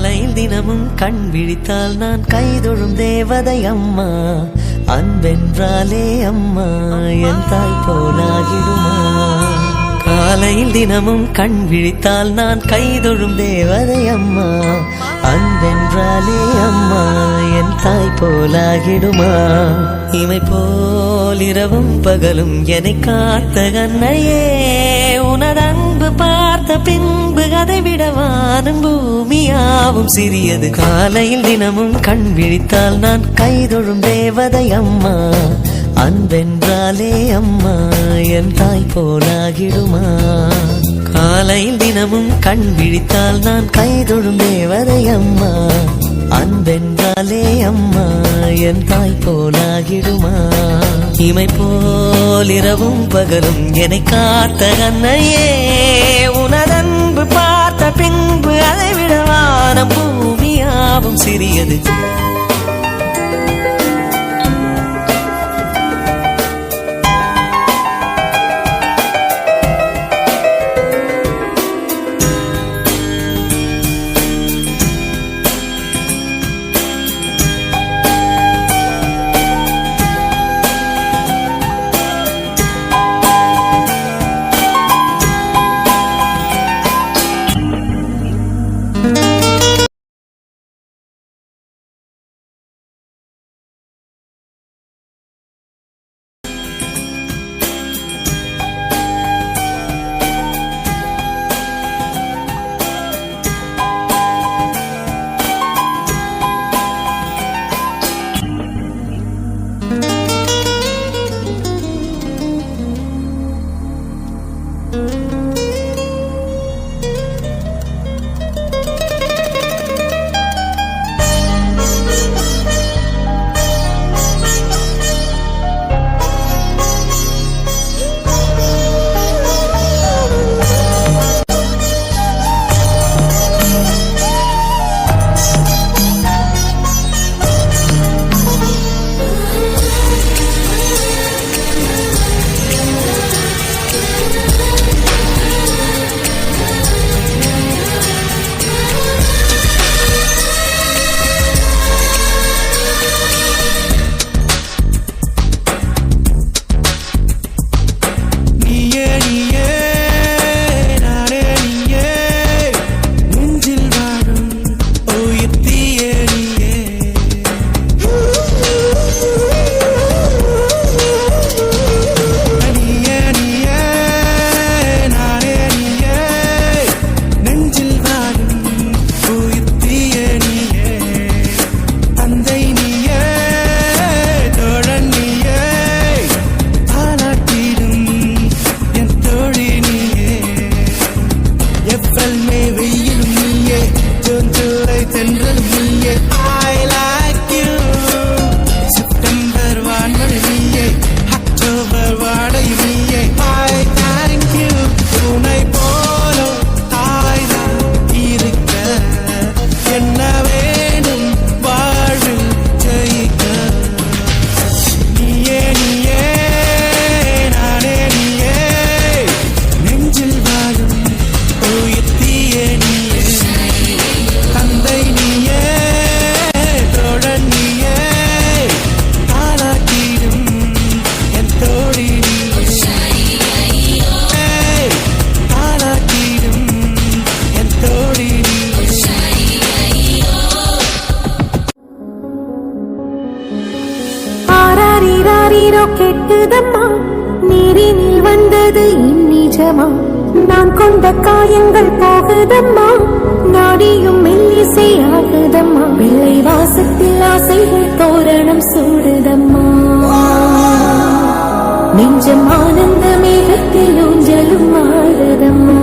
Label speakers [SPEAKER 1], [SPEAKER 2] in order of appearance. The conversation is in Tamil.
[SPEAKER 1] காலையில் தினமும் கண் விழித்தால் நான் கைதொழும் தேவதை அம்மா. அன்பென்றாலே அம்மா என் தாய் போலாகிடுமா. காலையில் தினமும் கண் விழித்தால் நான் கைதொழும் தேவதை அம்மா. அன்பென்றாலே அம்மா என் தாய் போலாகிடுமா. இமை போல் இரவும் பகலும் என்னை காத்த கண்ணையே, உனது அன்பு பார்த்த பின்பு அதை விட வானம் பூமியாவும் சிறியது. காலையில் தினமும் கண் விழித்தால் நான் கைதொழும் தேவதை அம்மா. அன்பென்றாலே அம்மா என் தாய் போலாகிடுமா. காலையில் தினமும் கண் விழித்தால் நான் கைதொழும் தேவதை அம்மா. அன்பென்றாலே அம்மா என் தாய் போலாகிடுமா. இமை போல் இரவும் பகலும் என்னை காத்த கண்ணையே, உனதன்பு பார்த்த பின்பு அதை விட வானம் பூமியாவும் சிறியது.
[SPEAKER 2] கெட்டுதம்மா, நீரினில் வந்தது இந்நிஜமா. நான் கொண்ட காயங்கள் போகுதம்மா, நாடியும் மெல்லிசை ஆகுதம்மா. வெள்ளை வாசத்தில் ஆசைகள் தோரணம் சூடுதம்மா. நெஞ்சம் ஆனந்த மேகத்தில் ஊஞ்சலும் ஆடுதம்மா.